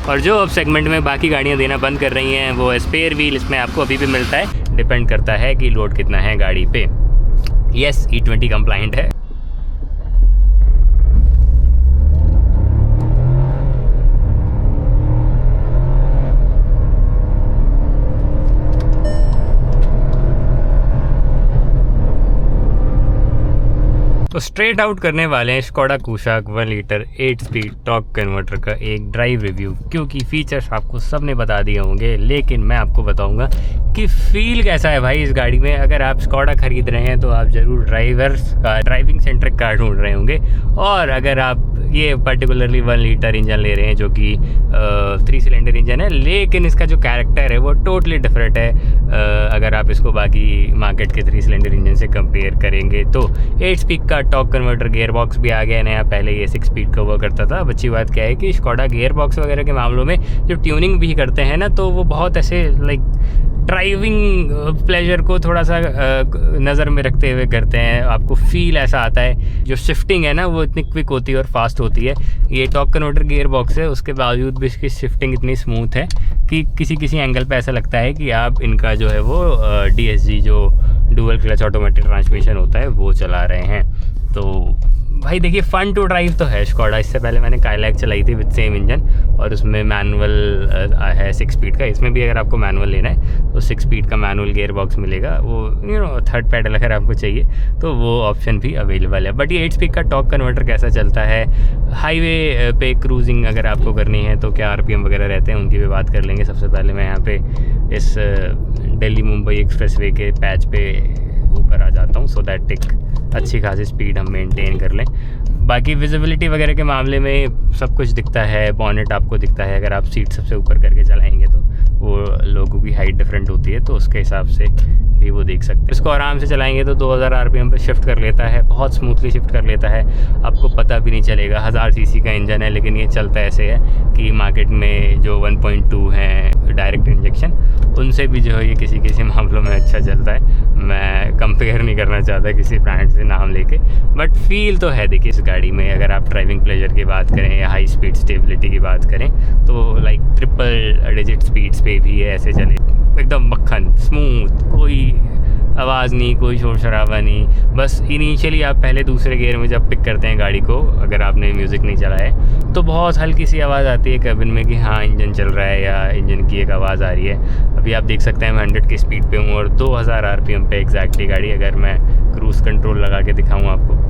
और जो अब सेगमेंट में बाकी गाड़ियाँ देना बंद कर रही हैं वो स्पेयर व्हील इसमें आपको अभी भी मिलता है, डिपेंड करता है कि लोड कितना है गाड़ी पे। यस, E20 कंप्लाइंट है। तो स्ट्रेट आउट करने वाले हैं Skoda Kushaq 1 litre 8 speed torque converter का एक ड्राइव रिव्यू, क्योंकि फीचर्स आपको सब ने बता दिए होंगे, लेकिन मैं आपको बताऊंगा कि फील कैसा है भाई इस गाड़ी में। अगर आप स्कोडा खरीद रहे हैं तो आप ज़रूर ड्राइविंग सेंट्रिक कार ढूंढ रहे होंगे, और अगर आप ये पर्टिकुलरली 1 लीटर इंजन ले रहे हैं जो कि 3 सिलेंडर इंजन है, लेकिन इसका जो कैरेक्टर है वो टोटली डिफरेंट है अगर आप इसको बाकी मार्केट के 3 सिलेंडर इंजन से कंपेयर करेंगे तो। 8 स्पीड का टॉर्क कन्वर्टर गियर बॉक्स भी आ गया नया, पहले ये 6 स्पीड का हुआ करता था। अब अच्छी बात क्या है कि स्कोडा गियर बॉक्स वगैरह के मामलों में जो ट्यूनिंग भी करते हैं ना, तो वो बहुत ऐसे लाइक ड्राइविंग प्लेजर को थोड़ा सा नज़र में रखते हुए करते हैं। आपको फील ऐसा आता है, जो शिफ्टिंग है ना वो इतनी क्विक होती है और फास्ट होती है। ये टॉर्क कन्वर्टर गियर बॉक्स है, उसके बावजूद भी इसकी शिफ्टिंग इतनी स्मूथ है कि किसी एंगल पे ऐसा लगता है कि आप इनका जो है वो DSG जो डुअल क्लच ऑटोमेटिक ट्रांसमिशन होता है वो चला रहे हैं। तो भाई देखिए, फ़न टू ड्राइव तो है स्कोडा। इससे पहले मैंने काइलैक चलाई थी विद सेम इंजन, और उसमें मैनुअल है 6 स्पीड का। इसमें भी अगर आपको मैनुअल लेना है तो 6 स्पीड का मैनुअल गियर बॉक्स मिलेगा। वो थर्ड पैडल अगर आपको चाहिए तो वो ऑप्शन भी अवेलेबल है। बट ये 8 स्पीड का टॉर्क कन्वर्टर कैसा चलता है, हाईवे पे क्रूजिंग अगर आपको करनी है तो क्या RPM वगैरह रहते हैं, उनकी भी बात कर लेंगे। सबसे पहले मैं यहाँ पे इस दिल्ली मुंबई एक्सप्रेसवे के पैच पे ऊपर आ जाता हूँ, सो दैट एक अच्छी खासी स्पीड हम मेंटेन कर लें। बाकी विजिबिलिटी वगैरह के मामले में सब कुछ दिखता है, बॉनेट आपको दिखता है। अगर आप सीट सबसे ऊपर करके चलाएंगे तो वो लोगों की हाइट डिफरेंट होती है, तो उसके हिसाब से भी वो देख सकते हैं। इसको आराम से चलाएंगे तो 2000 RPM पे शिफ्ट कर लेता है, बहुत स्मूथली शिफ्ट कर लेता है, आपको पता भी नहीं चलेगा। 1000 सीसी का इंजन है, लेकिन ये चलता ऐसे है कि मार्केट में जो 1.2 हैं डायरेक्ट इंजेक्शन, उनसे भी जो है ये किसी मामलों में अच्छा चलता है। मैं कंपेयर नहीं करना चाहता किसी ब्रांड से नाम लेके, बट फील तो है देखिए इस गाड़ी में। अगर आप ड्राइविंग प्लेजर की बात करें या हाई स्पीड स्टेबिलिटी की बात करें तो लाइक ट्रिपल डिजिट स्पीड्स पे भी ये ऐसे चले, एकदम मक्खन स्मूथ, कोई आवाज़ नहीं, कोई शोर शराबा नहीं। बस इनिशियली आप पहले दूसरे गियर में जब पिक करते हैं गाड़ी को, अगर आपने म्यूज़िक नहीं चलाया है, तो बहुत हल्की सी आवाज़ आती है कैबिन में कि हाँ इंजन चल रहा है या इंजन की एक आवाज़ आ रही है। अभी आप देख सकते हैं मैं 100 की स्पीड पे हूँ और 2000 RPM पे एग्जैक्टली गाड़ी। अगर मैं क्रूज़ कंट्रोल लगा के दिखाऊँ आपको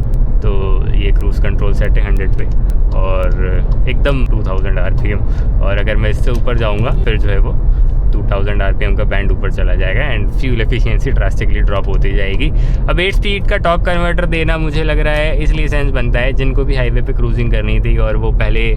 तो ये क्रूज़ कंट्रोल सेट है 100 पे और एकदम 2000 RPM, और अगर मैं इससे ऊपर जाऊँगा फिर जो है वो 2000 RPM का बैंड ऊपर चला जाएगा and fuel efficiency drastically drop होती जाएगी। अब 8 स्पीड का टॉर्क कन्वर्टर देना मुझे लग रहा है इसलिए सेंस बनता है जिनको भी हाईवे पे क्रूजिंग करनी थी और वो पहले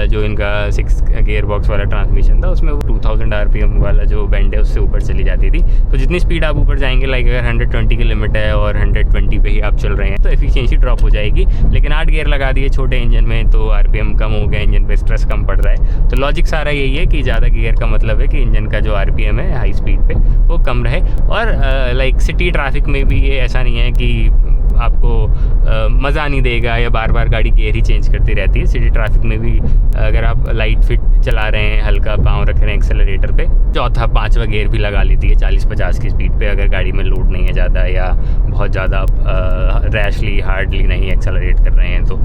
जो इनका 6 गियर बॉक्स वाला ट्रांसमिशन था उसमें वो 2000 RPM वाला जो बैंड है उससे ऊपर चली जाती थी। तो जितनी स्पीड आप ऊपर जाएंगे, लाइक अगर 120 की लिमिट है और 120 पे ही आप चल रहे हैं तो एफिशिएंसी ड्रॉप हो जाएगी। लेकिन 8 गियर लगा दिए छोटे इंजन में तो RPM कम हो गया, इंजन पे स्ट्रेस कम पड़ रहा है। तो लॉजिक सारा यही है कि ज़्यादा गियर का मतलब है कि इंजन का जो RPM है हाई स्पीड पे वो कम रहे। और लाइक सिटी ट्रैफिक में भी ये ऐसा नहीं है कि आपको मज़ा नहीं देगा या बार बार गाड़ी गियर ही चेंज करती रहती है। सिटी ट्रैफिक में भी अगर आप लाइट फिट चला रहे हैं, हल्का पाँव रख रहे हैं एक्सेलरेटर पे, चौथा 5वां गियर भी लगा लेती है 40-50 की स्पीड पे, अगर गाड़ी में लोड नहीं है ज़्यादा या बहुत ज़्यादा रैशली हार्डली नहीं एक्सेलरेट कर रहे हैं। तो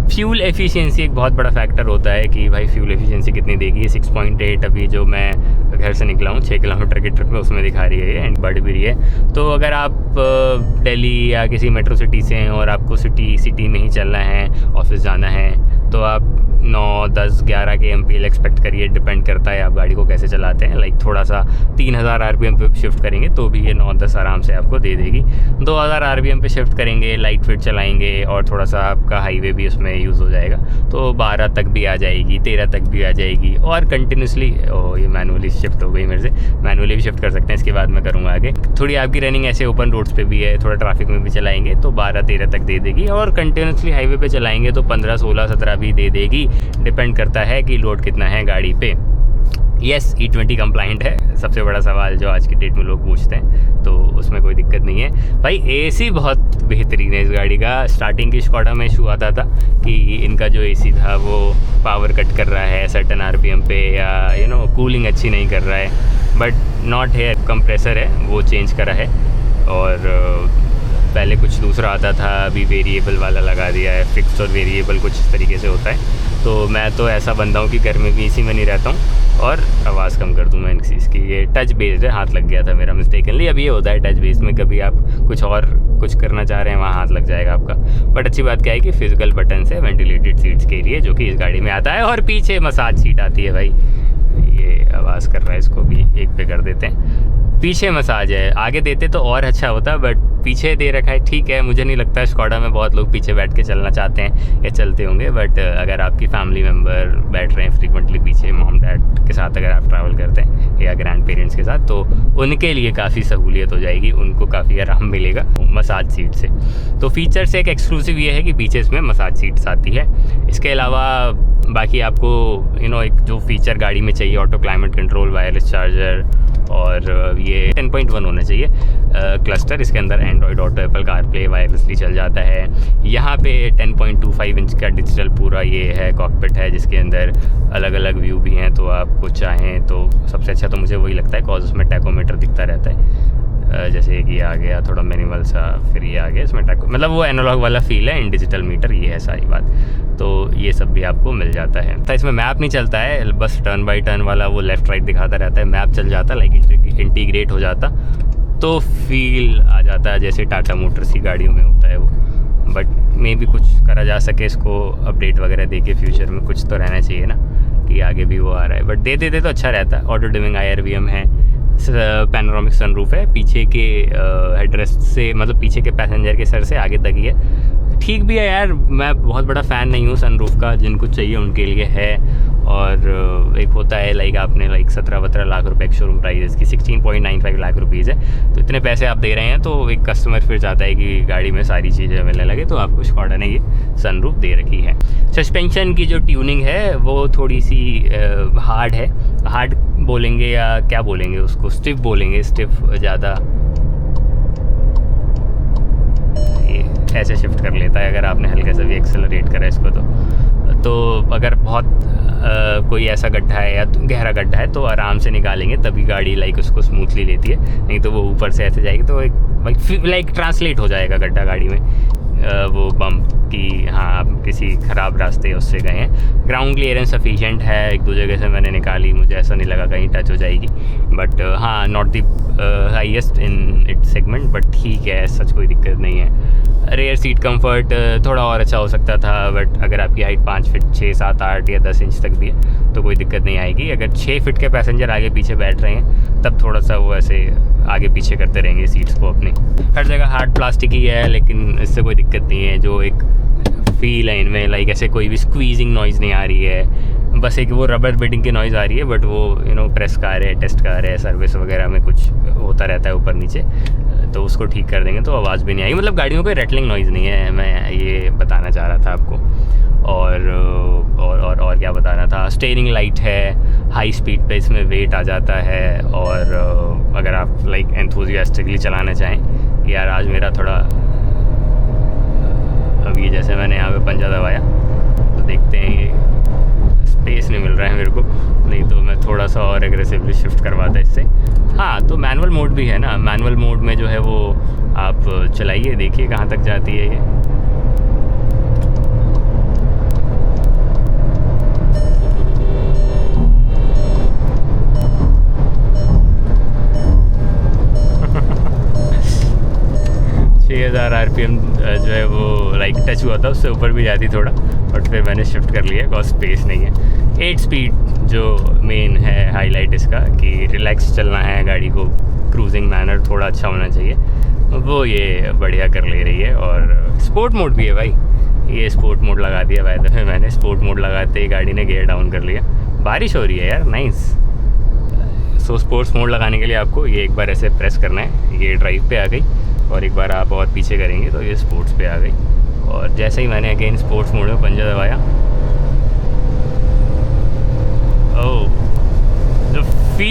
फ्यूल एफिशिएंसी एक बहुत बड़ा फैक्टर होता है कि भाई फ्यूल एफिशिएंसी कितनी देगी। 6.8 अभी जो मैं घर से निकला हूँ 6 किलोमीटर की ट्रिप में उसमें दिखा रही है एंड बढ़ भी रही है। तो अगर आप दिल्ली या किसी मेट्रो सिटी से हैं और आपको सिटी में ही चलना है, ऑफिस जाना है, तो आप 9, 10, 11 के MPL एक्सपेक्ट करिए। डिपेंड करता है आप गाड़ी को कैसे चलाते हैं। लाइक थोड़ा सा 3000 RPM पे शिफ्ट करेंगे तो भी ये 9-10 आराम से आपको दे देगी। 2000 RPM पे शिफ्ट करेंगे, लाइट फिट चलाएंगे और थोड़ा सा आपका हाईवे भी उसमें यूज़ हो जाएगा तो 12 तक भी आ जाएगी, 13 तक भी आ जाएगी। और कंटिन्यूसली ये मैनुअली शिफ्ट हो गई मेरे से, मैनुअली भी शिफ्ट कर सकते हैं, इसके बाद मैं करूँगा आगे। थोड़ी आपकी रनिंग ऐसे ओपन रोड्स पे भी है, थोड़ा ट्रैफिक में भी चलाएंगे तो 12-13 तक दे देगी। और कंटिन्यूसली हाईवे पे चलाएंगे तो 15, 16, 17 भी दे देगी। डिपेंड करता है कि लोड कितना है गाड़ी पे। यस E20 कंप्लाइंट है, सबसे बड़ा सवाल जो आज की डेट में लोग पूछते हैं, तो उसमें कोई दिक्कत नहीं है भाई। एसी बहुत बेहतरीन है इस गाड़ी का। स्टार्टिंग की स्कॉडा में इशू आता था कि इनका जो एसी था वो पावर कट कर रहा है सर्टन RPM पे, या कूलिंग अच्छी नहीं कर रहा है, बट नॉट है। कंप्रेसर है वो चेंज करा है, और पहले कुछ दूसरा आता था, अभी वेरिएबल वाला लगा दिया है। फिक्स और वेरिएबल कुछ इस तरीके से होता है। तो मैं तो ऐसा बंदा हूँ कि घर में भी इसी में नहीं रहता हूँ, और आवाज़ कम कर दूँ मैं इस चीज़ की। ये टच बेस्ड है, हाथ लग गया था मेरा मिस्टेकनली। अब ये होता है टच बेस्ड में, कभी आप कुछ करना चाह रहे हैं वहाँ हाथ लग जाएगा आपका। बट अच्छी बात क्या है कि फिजिकल बटन से वेंटिलेटेड सीट्स के लिए, जो कि इस गाड़ी में आता है, और पीछे मसाज सीट आती है भाई। ये आवाज़ कर रहा है, इसको भी एक पे कर देते हैं। पीछे मसाज है, आगे देते तो और अच्छा होता, बट पीछे दे रखा है, ठीक है। मुझे नहीं लगता स्कॉडा में बहुत लोग पीछे बैठ के चलना चाहते हैं या चलते होंगे, बट अगर आपकी फैमिली मेम्बर बैठ रहे हैं फ्रीक्वेंटली पीछे, मॉम डैड के साथ अगर आप ट्रैवल करते हैं या ग्रैंड पेरेंट्स के साथ, तो उनके लिए काफ़ी सहूलियत हो जाएगी, उनको काफ़ी आराम मिलेगा मसाज सीट से। तो फीचर से एक एक्सक्लूसिव ये है कि पीछे इसमें मसाज सीट्स आती है। इसके अलावा बाकी आपको एक जो फीचर गाड़ी में चाहिए, auto climate control, wireless charger, और ये 10.1 होना चाहिए क्लस्टर। इसके अंदर Android auto, Apple CarPlay wirelessly चल जाता है। यहाँ पे 10.25 इंच का डिजिटल पूरा ये है कॉकपिट है, जिसके अंदर अलग अलग व्यू भी हैं। तो आप कुछ चाहें तो सबसे अच्छा तो मुझे वही लगता है, कॉज उसमें टैकोमीटर दिखता रहता है। जैसे कि आ गया थोड़ा मिनिमल सा, फिर ये आ गया इसमें टैको, मतलब वो एनालॉग वाला फील है इन डिजिटल मीटर, ये है सारी बात। तो ये सब भी आपको मिल जाता है। तो इसमें मैप नहीं चलता है, बस टर्न बाई टर्न वाला वो लेफ़्ट राइट दिखाता रहता है। मैप चल जाता, लाइक इंटीग्रेट हो जाता, तो फील आ जाता है जैसे टाटा मोटर्स की गाड़ियों में होता है वो। बट मे भी कुछ करा जा सके, इसको अपडेट वगैरह दे के फ्यूचर में कुछ तो रहना चाहिए ना, कि आगे भी वो आ रहा है। बट दे देते तो अच्छा रहता है। ऑटो डिमिंग IRVM है, पैनोरामिक सनरूफ है, पीछे के हेडरेस्ट से, मतलब पीछे के पैसेंजर के सर से आगे तक ही है। ठीक भी है यार, मैं बहुत बड़ा फ़ैन नहीं हूँ सनरूफ का, जिनको चाहिए उनके लिए है। और एक होता है लाइक आपने 17-18 लाख रुपए एक शोरूम प्राइस इसकी 16.95 लाख रुपीज़ है, तो इतने पैसे आप दे रहे हैं, तो एक कस्टमर फिर चाहता है कि गाड़ी में सारी चीज़ें मिलने लगे, तो आपको स्कॉडा ने ये सनरूफ दे रखी है। सस्पेंशन की जो ट्यूनिंग है वो थोड़ी सी हार्ड है, हार्ड बोलेंगे या क्या बोलेंगे उसको, स्टिफ बोलेंगे, स्टिफ ज़्यादा ऐसे शिफ्ट कर लेता है अगर आपने हल्के से भी एक्सेलरेट करा इसको। तो अगर बहुत कोई ऐसा गड्ढा है या गहरा गड्ढा है तो आराम से निकालेंगे, तभी गाड़ी लाइक उसको स्मूथली लेती है, नहीं तो वो ऊपर से ऐसे जाएगी तो एक लाइक ट्रांसलेट हो जाएगा गड्ढा गाड़ी में, वो बम्प की, हाँ आप किसी ख़राब रास्ते उससे गए हैं। ग्राउंड क्लियरेंस सफिशिएंट है, एक दो जगह से मैंने निकाली, मुझे ऐसा नहीं लगा कहीं टच हो जाएगी। बट हाँ, not the highest in it segment, but ठीक है, सच कोई दिक्कत नहीं है। रेयर सीट कंफर्ट थोड़ा और अच्छा हो सकता था, बट अगर आपकी हाइट 5 फीट 6, 7, 8 या 10 इंच तक भी है तो कोई दिक्कत नहीं आएगी। अगर 6 फीट के पैसेंजर आगे पीछे बैठ रहे हैं तब थोड़ा सा वो ऐसे आगे पीछे करते रहेंगे सीट्स को अपनी। हर जगह हार्ड प्लास्टिक ही है, लेकिन इससे कोई दिक्कत नहीं है। जो एक फील है इनमें, लाइक ऐसे कोई भी स्क्वीजिंग नॉइज़ नहीं आ रही है, बस एक वो रबर बीटिंग की नॉइज़ आ रही है। बट वो प्रेस कार है, टेस्ट कार है, सर्विस वगैरह में कुछ होता रहता है ऊपर नीचे, तो उसको ठीक कर देंगे तो आवाज़ भी नहीं आएगी। मतलब गाड़ियों में कोई रेटलिंग नॉइज़ नहीं है, मैं ये बताना चाह रहा था आपको। और क्या बताना था, स्टीयरिंग लाइट है, हाई स्पीड पे इसमें वेट आ जाता है। और अगर आप लाइक एंथुजियास्टिकली चलाना चाहें कि यार आज मेरा थोड़ा, अभी जैसे मैंने यहाँ पे पंजा दबाया तो देखते हैं ये स्पेस नहीं मिल रहा है मेरे को, नहीं तो मैं थोड़ा सा और एग्रेसिवली शिफ्ट करवाता इससे। हाँ, तो मैनुअल मोड भी है ना, मैनुअल मोड में जो है वो आप चलाइए, देखिए कहाँ तक जाती है ये। 6000 RPM जो है वो लाइक टच हुआ था, उससे ऊपर भी जाती थोड़ा, बट फिर मैंने शिफ्ट कर लिया बिकॉज स्पेस नहीं है। 8 स्पीड जो मेन है हाईलाइट इसका, कि रिलैक्स चलना है गाड़ी को, क्रूजिंग मैनर थोड़ा अच्छा होना चाहिए, वो ये बढ़िया कर ले रही है। और स्पोर्ट मोड भी है भाई, ये स्पोर्ट मोड लगा दिया भाई, दफ़े मैंने स्पोर्ट मोड लगाते ही गाड़ी ने गियर डाउन कर लिया। बारिश हो रही है यार, नाइस। सो स्पोर्ट्स मोड लगाने के लिए आपको ये एक बार ऐसे प्रेस करना है, ये ड्राइव पे आ गई, और एक बार आप और पीछे करेंगे तो ये स्पोर्ट्स पे आ गई। और जैसे ही मैंने अगेन स्पोर्ट्स मोड में पंजा दबाया, ओह, जो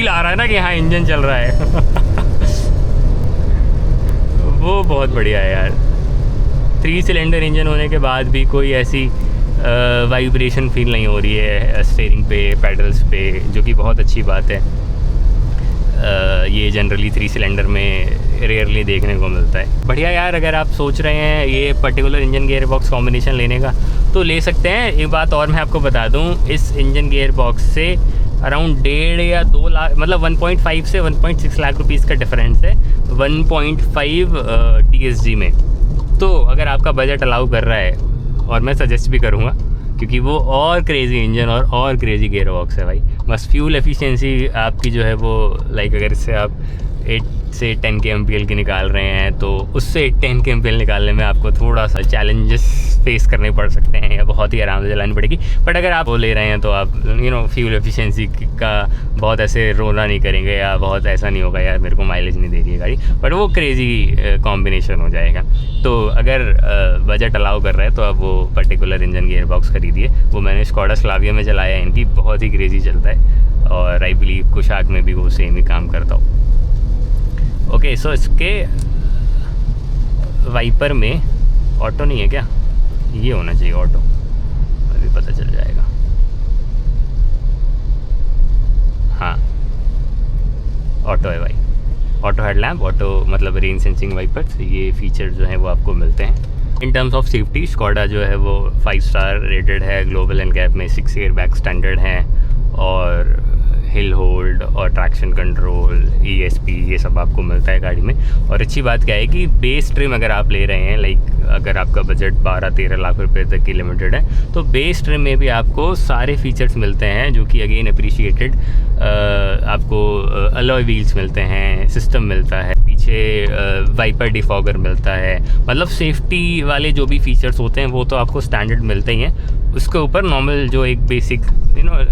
फील आ रहा है ना कि हाँ इंजन चल रहा है वो बहुत बढ़िया है यार। 3 सिलेंडर इंजन होने के बाद भी कोई ऐसी वाइब्रेशन फील नहीं हो रही है स्टीयरिंग पे, पेडल्स पे, जो कि बहुत अच्छी बात है। ये जनरली 3 सिलेंडर में रेयरली देखने को मिलता है। बढ़िया यार, अगर आप सोच रहे हैं ये particular engine gear box combination लेने का तो ले सकते हैं। एक बात और मैं आपको बता दूं, इस इंजन गियर बॉक्स से अराउंड 1.5 या 2 लाख, मतलब 1.5 से 1.6 लाख रुपीज़ का डिफरेंस है 1.5 TSG में। तो अगर आपका बजट अलाउ कर रहा है, और मैं सजेस्ट भी करूँगा क्योंकि वो और क्रेज़ी इंजन और क्रेज़ी गियर बॉक्स है भाई। बस फ्यूल एफिशिएंसी आपकी जो है वो लाइक अगर इससे आप 8 से 10 kmpl की निकाल रहे हैं तो उससे 10 kmpl निकालने में आपको थोड़ा सा चैलेंजेस फेस करने पड़ सकते हैं या बहुत ही आराम से चलानी पड़ेगी। बट अगर आप वो ले रहे हैं तो आप फ्यूल एफिशिएंसी का बहुत ऐसे रोना नहीं करेंगे या बहुत ऐसा नहीं होगा यार मेरे को माइलेज नहीं दे रही है गाड़ी, बट वो क्रेज़ी कॉम्बिनेशन हो जाएगा। तो अगर बजट अलाउ कर रहा है तो आप वो पर्टिकुलर इंजन गियर बॉक्स खरीदिए। वो मैंने स्कोडा स्लाविया में चलाया है, इनकी बहुत ही क्रेज़ी चलता है और आई बिलीव कुशाक में भी वो सेम ही काम करता हो। ओके, सो इसके वाइपर में ऑटो नहीं है क्या? ये होना चाहिए ऑटो, अभी पता चल जाएगा। हाँ ऑटो है भाई, ऑटो हेडलैम्प, ऑटो मतलब रेन सेंसिंग वाइपर्स, ये फीचर जो हैं वो आपको मिलते हैं। In terms of safety Skoda जो है वो 5 स्टार रेटेड है, ग्लोबल एंड गैप में 6 एयर बैग स्टैंडर्ड हैं और हिल होल्ड और ट्रैक्शन कंट्रोल, ESP ये सब आपको मिलता है गाड़ी में। और अच्छी बात क्या है कि बेस ट्रिम अगर आप ले रहे हैं, लाइक अगर आपका बजट 12-13 लाख रुपए तक की लिमिटेड है तो बेस ट्रिम में भी आपको सारे फीचर्स मिलते हैं जो कि अगेन अप्रिशिएटेड। आपको अलॉय व्हील्स मिलते हैं, सिस्टम मिलता है, पीछे वाइपर डिफॉगर मिलता है, मतलब सेफ्टी वाले जो भी फीचर्स होते हैं वो तो आपको स्टैंडर्ड मिलते ही हैं। उसके ऊपर नॉर्मल जो एक बेसिक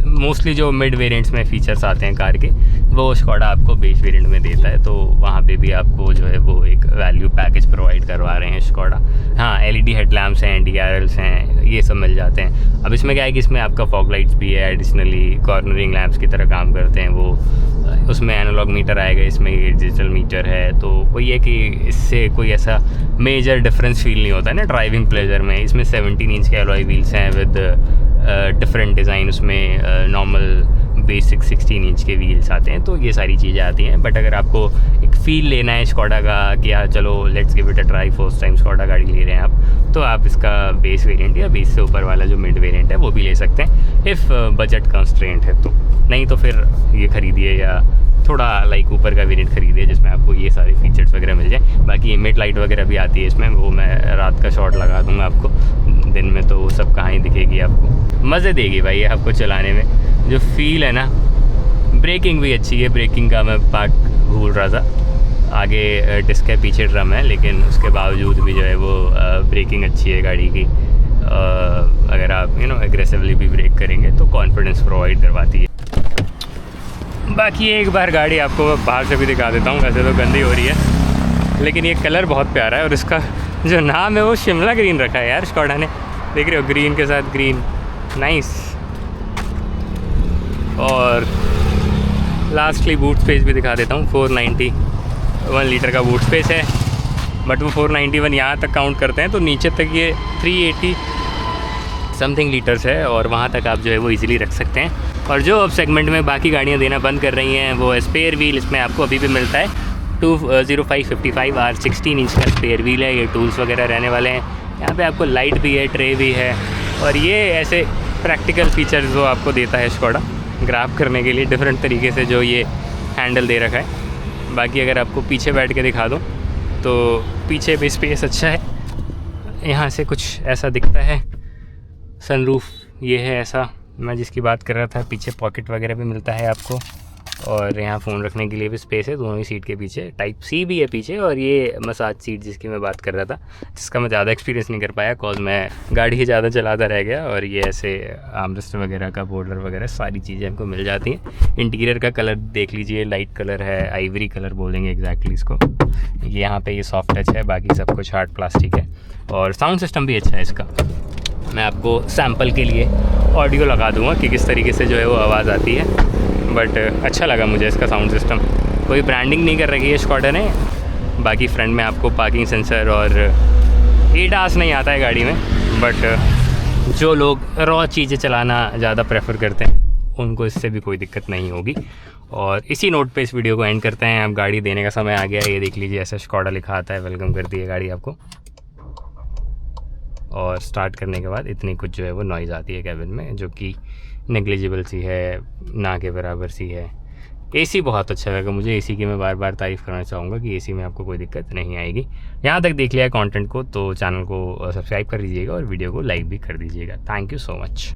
मोस्टली जो मिड वेरिएंट्स में फीचर्स आते हैं कार के, वो स्कोडा आपको बेस वेरिएंट में देता है। तो वहाँ पे भी आपको जो है वो एक वैल्यू पैकेज प्रोवाइड करवा रहे हैं स्कोडा। हाँ, LED हेडलैम्प्स हैं, DRLs हैं, ये सब मिल जाते हैं। अब इसमें क्या है कि इसमें आपका फॉग लाइट्स भी है, एडिशनली कॉर्नरिंग लैंप्स की तरह काम करते हैं वो। उसमें एनालॉग मीटर आएगा, इसमें ये डिजिटल मीटर है। तो वही है कि इससे कोई ऐसा मेजर डिफरेंस फील नहीं होता है ना ड्राइविंग प्लेजर में। इसमें 17 इंच के अलॉय व्हील्स हैं विद डिफरेंट डिज़ाइन, उसमें नॉर्मल बेसिक 16 इंच के व्हील्स आते हैं। तो ये सारी चीज़ें आती हैं। बट अगर आपको एक फ़ील लेना है स्कोडा का कि यार चलो let's give it a try, first time Skoda गाड़ी ले रहे हैं आप, तो आप इसका बेस वेरिएंट या बेस से ऊपर वाला जो मिड वेरिएंट है वो भी ले सकते हैं इफ़ बजट कंस्ट्रेंट है तो। नहीं तो फिर ये खरीदिए या थोड़ा लाइक ऊपर का वेरिएंट खरीदिए जिसमें आपको ये सारे फीचर्स वगैरह मिल जाए। बाकी मिड लाइट वगैरह भी आती है इसमें, वो मैं रात का शॉट लगा दूंगा आपको, दिन में तो वो सब कहाँ ही दिखेगी आपको। मज़े देगी भाई आपको चलाने में, जो फील है ना। ब्रेकिंग भी अच्छी है, ब्रेकिंग का मैं पार्ट भूल रहा था, आगे डिस्क है पीछे ड्रम है, लेकिन उसके बावजूद भी जो है वो ब्रेकिंग अच्छी है गाड़ी की। अगर आप एग्रेसिवली भी ब्रेक करेंगे तो कॉन्फिडेंस प्रोवाइड करवाती है। बाकी एक बार गाड़ी आपको बाहर से भी दिखा देता हूँ, वैसे तो गंदी हो रही है लेकिन ये कलर बहुत प्यारा है और इसका जो नाम है वो शिमला ग्रीन रखा है यार स्कोडा ने, देख रहे हो, ग्रीन के साथ ग्रीन, नाइस। और लास्टली बूट स्पेस भी दिखा देता हूँ। 491 लीटर का बूट स्पेस है, बट वो 491 यहाँ तक काउंट करते हैं तो नीचे तक ये 380 समथिंग लीटर्स है और वहाँ तक आप जो है वो इजीली रख सकते हैं। और जो अब सेगमेंट में बाकी गाड़ियाँ देना बंद कर रही हैं वो स्पेयर व्हील इसमें आपको अभी भी मिलता है। 205/55 R 16 इंच का स्पेयर व्हील है, ये टूल्स वगैरह रहने वाले हैं। यहाँ पे आपको लाइट भी है, ट्रे भी है और ये ऐसे प्रैक्टिकल फीचर्स जो आपको देता है स्कोडा ग्रैब करने के लिए डिफरेंट तरीके से जो ये हैंडल दे रखा है। बाकी अगर आपको पीछे बैठ के दिखा दूँ तो पीछे भी स्पेस अच्छा है, यहाँ से कुछ ऐसा दिखता है। सनरूफ ये है ऐसा मैं जिसकी बात कर रहा था, पीछे पॉकेट वगैरह भी मिलता है आपको और यहाँ फ़ोन रखने के लिए भी स्पेस है दोनों ही सीट के पीछे। टाइप C भी है पीछे और ये मसाज सीट जिसकी मैं बात कर रहा था, जिसका मैं ज़्यादा एक्सपीरियंस नहीं कर पाया कॉज मैं गाड़ी ही ज़्यादा चलाता रह गया। और ये ऐसे आर्मरेस्ट वगैरह का बोर्डर वगैरह सारी चीज़ें हमको मिल जाती हैं। इंटीरियर का कलर देख लीजिए, लाइट कलर है, आइवरी कलर बोलेंगे एग्जैक्टली इसको। यहाँ पे ये सॉफ्ट टच है, बाकी सब कुछ हार्ड प्लास्टिक है। और साउंड सिस्टम भी अच्छा है इसका। मैं आपको सैम्पल के लिए ऑडियो लगा दूंगा कि किस तरीके से जो है वो आवाज़ आती है। बट अच्छा लगा मुझे इसका साउंड सिस्टम। कोई ब्रांडिंग नहीं कर रखी है स्कॉडा ने। बाकी फ्रंट में आपको पार्किंग सेंसर और ADAS नहीं आता है गाड़ी में, बट जो लोग रॉ चीज़ें चलाना ज़्यादा प्रेफर करते हैं उनको इससे भी कोई दिक्कत नहीं होगी। और इसी नोट पे इस वीडियो को एंड करते हैं। अब गाड़ी देने का समय आ गया है। ये देख लीजिए, ऐसा स्कॉडा लिखा आता है, वेलकम करती है गाड़ी आपको। और स्टार्ट करने के बाद इतनी कुछ जो है वो नॉइज़ आती है कैबिन में, जो कि नेग्लिजिबल सी है, ना के बराबर सी है। AC बहुत अच्छा लगा मुझे। AC की मैं बार बार तारीफ़ करना चाहूँगा कि AC में आपको कोई दिक्कत नहीं आएगी। यहाँ तक देख लिया है कंटेंट को, तो चैनल को सब्सक्राइब कर दीजिएगा और वीडियो को लाइक भी कर दीजिएगा। Thank you so much.